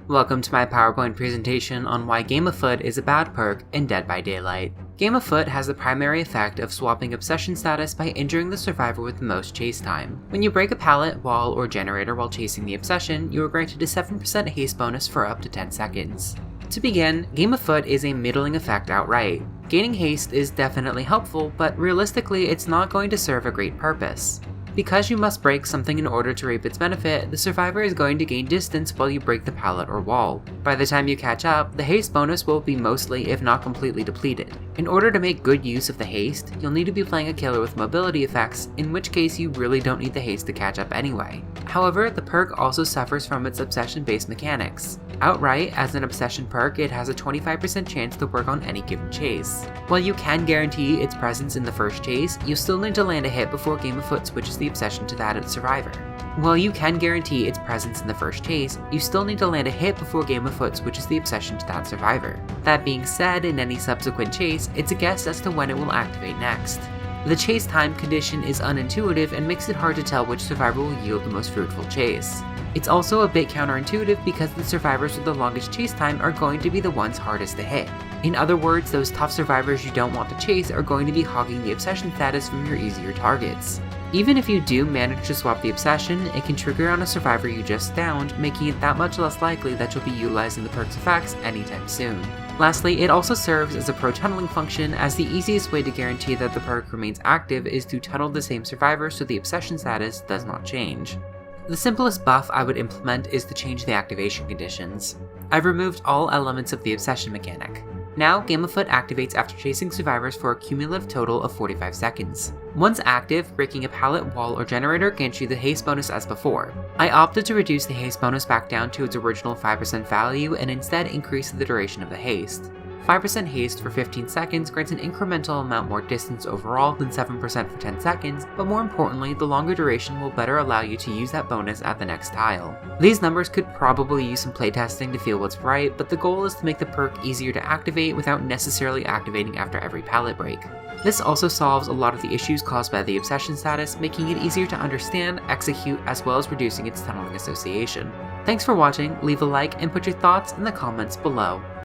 Welcome to my PowerPoint presentation on why Game Afoot is a bad perk in Dead by Daylight. Game Afoot has the primary effect of swapping obsession status by injuring the survivor with the most chase time. When you break a pallet, wall, or generator while chasing the obsession, you are granted a 7% haste bonus for up to 10 seconds. To begin, Game Afoot is a middling effect outright. Gaining haste is definitely helpful, but realistically it's not going to serve a great purpose. Because you must break something in order to reap its benefit, the survivor is going to gain distance while you break the pallet or wall. By the time you catch up, the haste bonus will be mostly, if not completely, depleted. In order to make good use of the haste, you'll need to be playing a killer with mobility effects, in which case you really don't need the haste to catch up anyway. However, the perk also suffers from its obsession-based mechanics. Outright, as an obsession perk, it has a 25% chance to work on any given chase. While you can guarantee its presence in the first chase, you still need to land a hit before Game Afoot switches the obsession to that of the survivor. While you can guarantee its presence in the first chase, you still need to land a hit before Game Afoot switches the obsession to that survivor. That being said, in any subsequent chase, it's a guess as to when it will activate next. The chase time condition is unintuitive and makes it hard to tell which survivor will yield the most fruitful chase. It's also a bit counterintuitive because the survivors with the longest chase time are going to be the ones hardest to hit. In other words, those tough survivors you don't want to chase are going to be hogging the obsession status from your easier targets. Even if you do manage to swap the obsession, it can trigger on a survivor you just downed, making it that much less likely that you'll be utilizing the perk's effects anytime soon. Lastly, it also serves as a pro-tunneling function, as the easiest way to guarantee that the perk remains active is to tunnel the same survivor so the obsession status does not change. The simplest buff I would implement is to change the activation conditions. I've removed all elements of the obsession mechanic. Now, Game Afoot activates after chasing survivors for a cumulative total of 45 seconds. Once active, breaking a pallet, wall, or generator grants you the haste bonus as before. I opted to reduce the haste bonus back down to its original 5% value and instead increase the duration of the haste. 5% haste for 15 seconds grants an incremental amount more distance overall than 7% for 10 seconds, but more importantly, the longer duration will better allow you to use that bonus at the next tile. These numbers could probably use some playtesting to feel what's right, but the goal is to make the perk easier to activate without necessarily activating after every pallet break. This also solves a lot of the issues caused by the obsession status, making it easier to understand, execute, as well as reducing its tunneling association. Thanks for watching, leave a like, and put your thoughts in the comments below.